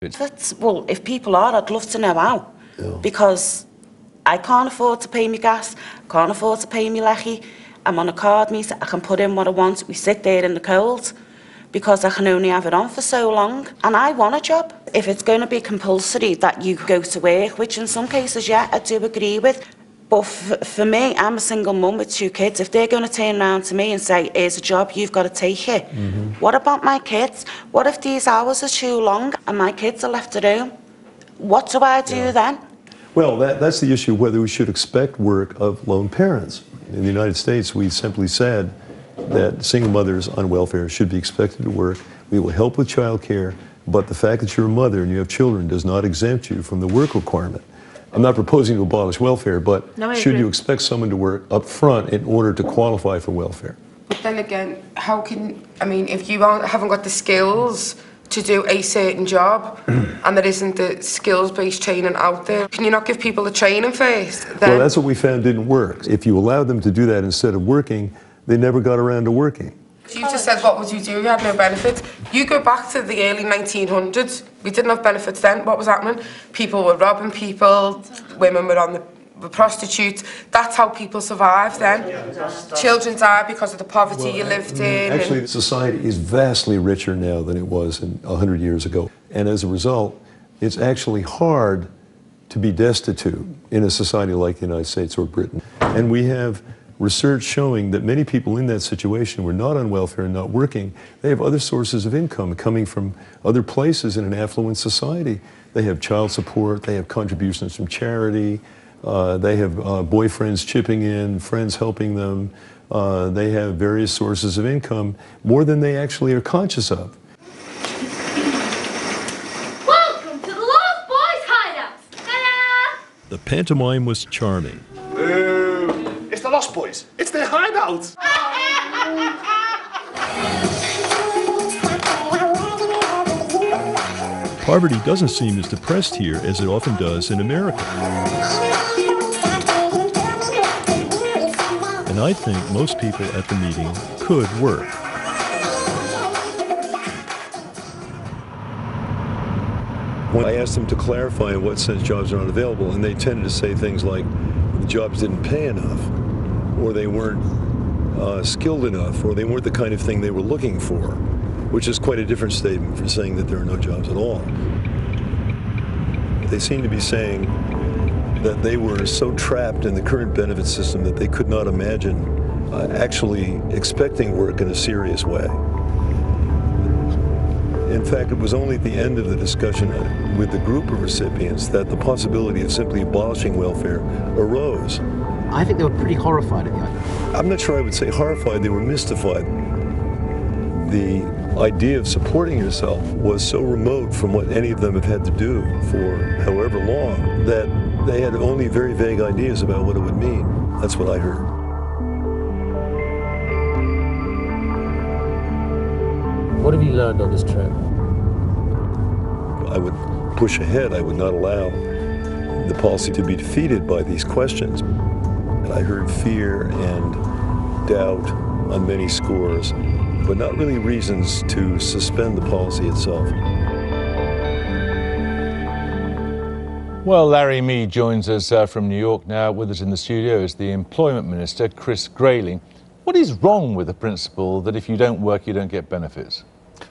benefits? Well, if people are, I'd love to know how. Yeah. Because I can't afford to pay me gas, can't afford to pay me lecky. I'm on a card meter, I can put in what I want. We sit there in the cold because I can only have it on for so long. And I want a job. If it's going to be compulsory that you go to work, which in some cases, yeah, I do agree with. But for me, I'm a single mum with 2 kids. If they're going to turn around to me and say, here's a job, you've got to take it. What about my kids? What if these hours are too long and my kids are left at home? What do I do then? Well, that's the issue, whether we should expect work of lone parents. In the United States, we simply said that single mothers on welfare should be expected to work. We will help with child care, but the fact that you're a mother and you have children does not exempt you from the work requirement. I'm not proposing to abolish welfare, but should you expect someone to work up front in order to qualify for welfare? But then again, how can, I mean, if you haven't got the skills to do a certain job and there isn't the skills-based training out there, can you not give people the training first? Then? Well, that's what we found didn't work. If you allowed them to do that instead of working, they never got around to working. You just said, what would you do? You had no benefits. You go back to the early 1900s, we didn't have benefits then. What was happening? People were robbing people, women were on the prostitutes. That's how people survived then. Children died because of the poverty you lived in. Actually, society is vastly richer now than it was 100 years ago. And as a result, it's actually hard to be destitute in a society like the United States or Britain. And we have research showing that many people in that situation were not on welfare and not working. They have other sources of income coming from other places in an affluent society. They have child support, they have contributions from charity, they have boyfriends chipping in, friends helping them. They have various sources of income, more than they actually are conscious of. Welcome to the Lost Boys Hideout! Ta-da! The pantomime was charming. It's the Lost Boys. It's their hideout. Poverty doesn't seem as depressed here as it often does in America. And I think most people at the meeting could work. When I asked them to clarify in what sense jobs are not available, and they tended to say things like the jobs didn't pay enough, or they weren't skilled enough, or they weren't the kind of thing they were looking for, which is quite a different statement from saying that there are no jobs at all. They seem to be saying that they were so trapped in the current benefit system that they could not imagine actually expecting work in a serious way. In fact, it was only at the end of the discussion with the group of recipients that the possibility of simply abolishing welfare arose. I think they were pretty horrified at the idea. I'm not sure I would say horrified, they were mystified. The idea of supporting yourself was so remote from what any of them have had to do for however long that they had only very vague ideas about what it would mean. That's what I heard. What have you learned on this trip? I would push ahead. I would not allow the policy to be defeated by these questions. I heard fear and doubt on many scores, but not really reasons to suspend the policy itself. Well, Larry Mead joins us from New York now. With us in the studio is the Employment Minister, Chris Grayling. What is wrong with the principle that if you don't work, you don't get benefits?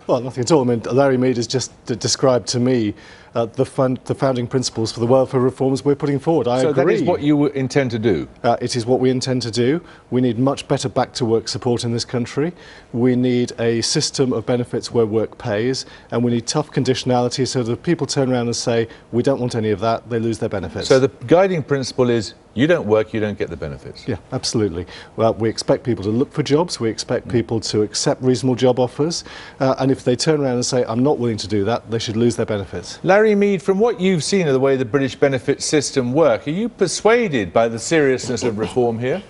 Well, nothing at all. I mean, Larry Mead has just described to me the founding principles for the welfare reforms we're putting forward. I agree. So that is what you intend to do? It is what we intend to do. We need much better back-to-work support in this country. We need a system of benefits where work pays, and we need tough conditionality so that if people turn around and say, we don't want any of that, they lose their benefits. So the guiding principle is, you don't work, you don't get the benefits? Yeah, absolutely. Well, we expect people to look for jobs, we expect people to accept reasonable job offers, and if they turn around and say, I'm not willing to do that, they should lose their benefits. Larry Mead, from what you've seen of the way the British benefit system work, are you persuaded by the seriousness of reform here?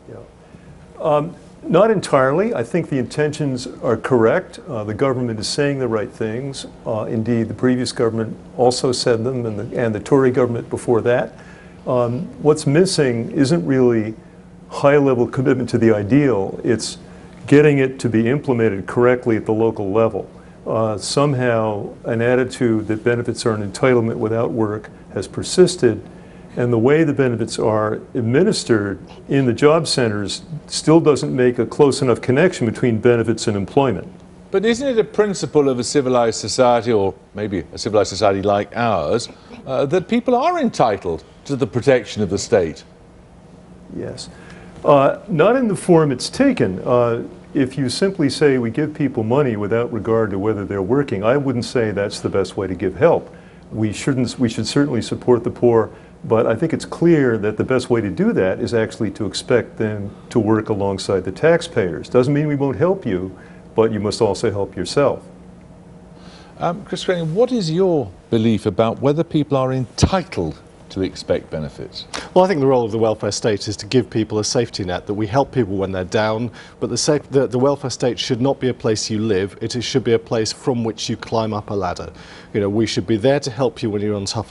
Yeah. Not entirely. I think the intentions are correct. The government is saying the right things. Indeed, the previous government also said them, and the Tory government before that. What's missing isn't really high-level commitment to the ideal. It's getting it to be implemented correctly at the local level. somehow an attitude that benefits are an entitlement without work has persisted, and the way the benefits are administered in the job centers still doesn't make a close enough connection between benefits and employment. But isn't it a principle of a civilized society, or maybe a civilized society like ours, that people are entitled to the protection of the state? Yes. Not in the form it's taken. If you simply say we give people money without regard to whether they're working, I wouldn't say that's the best way to give help. We should certainly support the poor, but I think it's clear that the best way to do that is actually to expect them to work alongside the taxpayers. Doesn't mean we won't help you, but you must also help yourself. Chris Grayling, what is your belief about whether people are entitled to expect benefits? Well, I think the role of the welfare state is to give people a safety net, that we help people when they're down, but the welfare state should not be a place you live, it should be a place from which you climb up a ladder. You know, we should be there to help you when you're in tough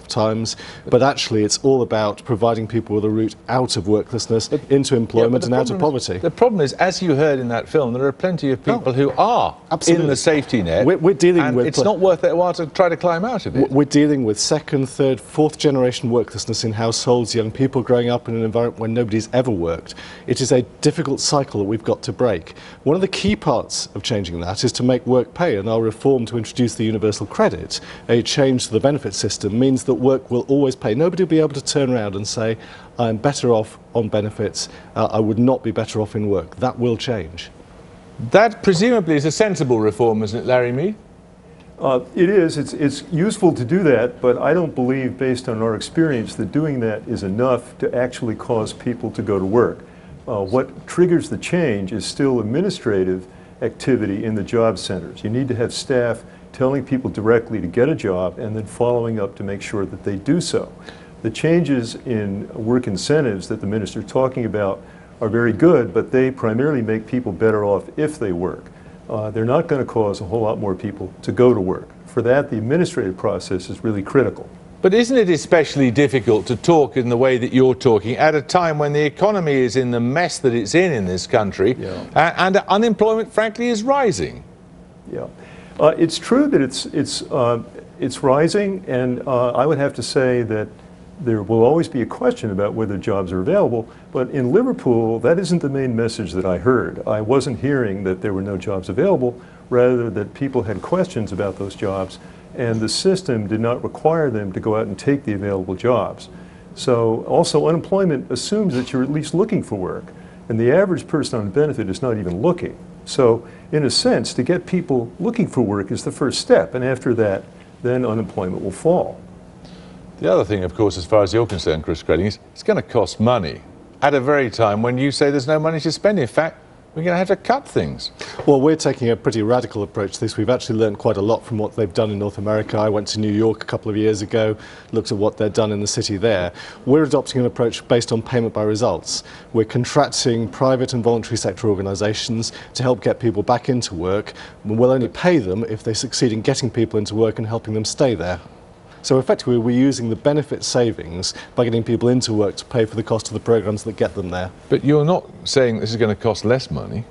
times, but actually it's all about providing people with a route out of worklessness, into employment and out of poverty. The problem is, as you heard in that film, there are plenty of people who are in the safety net, we're dealing with, it's not worth their while to try to climb out of it. We're dealing with second, third, fourth generation worklessness in households, young people growing up in an environment where nobody's ever worked. It is a difficult cycle that we've got to break. One of the key parts of changing that is to make work pay, and our reform to introduce the universal credit, a change to the benefit system, means that work will always pay. Nobody will be able to turn around and say, I'm better off on benefits, I would not be better off in work. That will change. That presumably is a sensible reform, isn't it, Larry Mead? It is. It's useful to do that, but I don't believe, based on our experience, that doing that is enough to actually cause people to go to work. What triggers the change is still administrative activity in the job centers. You need to have staff telling people directly to get a job and then following up to make sure that they do so. The changes in work incentives that the minister's talking about are very good, but they primarily make people better off if they work. They're not going to cause a whole lot more people to go to work. For that, the administrative process is really critical. But isn't it especially difficult to talk in the way that you're talking at a time when the economy is in the mess that it's in this country, and unemployment, frankly, is rising? Yeah, it's true that it's rising, and I would have to say that there will always be a question about whether jobs are available, but in Liverpool, that isn't the main message that I heard. I wasn't hearing that there were no jobs available, rather that people had questions about those jobs, and the system did not require them to go out and take the available jobs. So also unemployment assumes that you're at least looking for work, and the average person on benefit is not even looking. So in a sense, to get people looking for work is the first step, and after that, then unemployment will fall. The other thing, of course, as far as you're concerned, Chris Grayling, is it's going to cost money at a very time when you say there's no money to spend. In fact, we're going to have to cut things. Well, we're taking a pretty radical approach to this. We've actually learned quite a lot from what they've done in North America. I went to New York a couple of years ago, looked at what they've done in the city there. We're adopting an approach based on payment by results. We're contracting private and voluntary sector organisations to help get people back into work. We'll only pay them if they succeed in getting people into work and helping them stay there. So effectively, we're using the benefit savings by getting people into work to pay for the cost of the programmes that get them there. But you're not saying this is going to cost less money.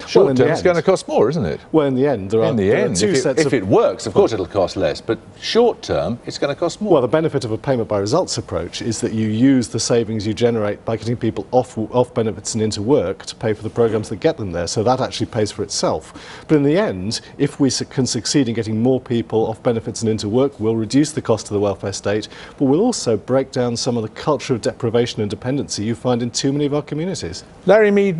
Short term, it's going to cost more, isn't it? Well, in the end, there are two sets of... If it works, of course it'll cost less, but short term, it's going to cost more. Well, the benefit of a payment by results approach is that you use the savings you generate by getting people off benefits and into work to pay for the programmes that get them there, so that actually pays for itself. But in the end, if we can succeed in getting more people off benefits and into work, we'll reduce the cost of the welfare state, but we'll also break down some of the culture of deprivation and dependency you find in too many of our communities. Larry Mead,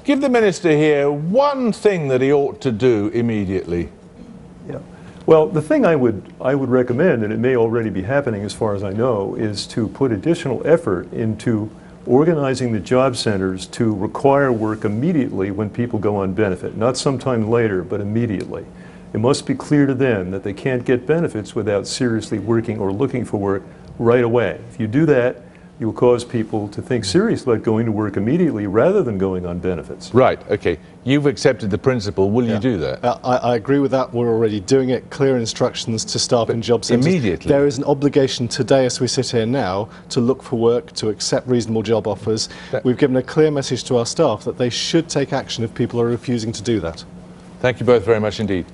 give the Minister here one thing that he ought to do immediately. Yeah. Well, the thing I would recommend, and it may already be happening as far as I know, is to put additional effort into organizing the job centers to require work immediately when people go on benefit, not sometime later, but immediately. It must be clear to them that they can't get benefits without seriously working or looking for work right away. If you do that, you will cause people to think seriously about going to work immediately rather than going on benefits. Right, okay. You've accepted the principle. Will you do that? I agree with that. We're already doing it. Clear instructions to staff in job centres. Immediately? There is an obligation today, as we sit here now, to look for work, to accept reasonable job offers. We've given a clear message to our staff that they should take action if people are refusing to do that. Thank you both very much indeed.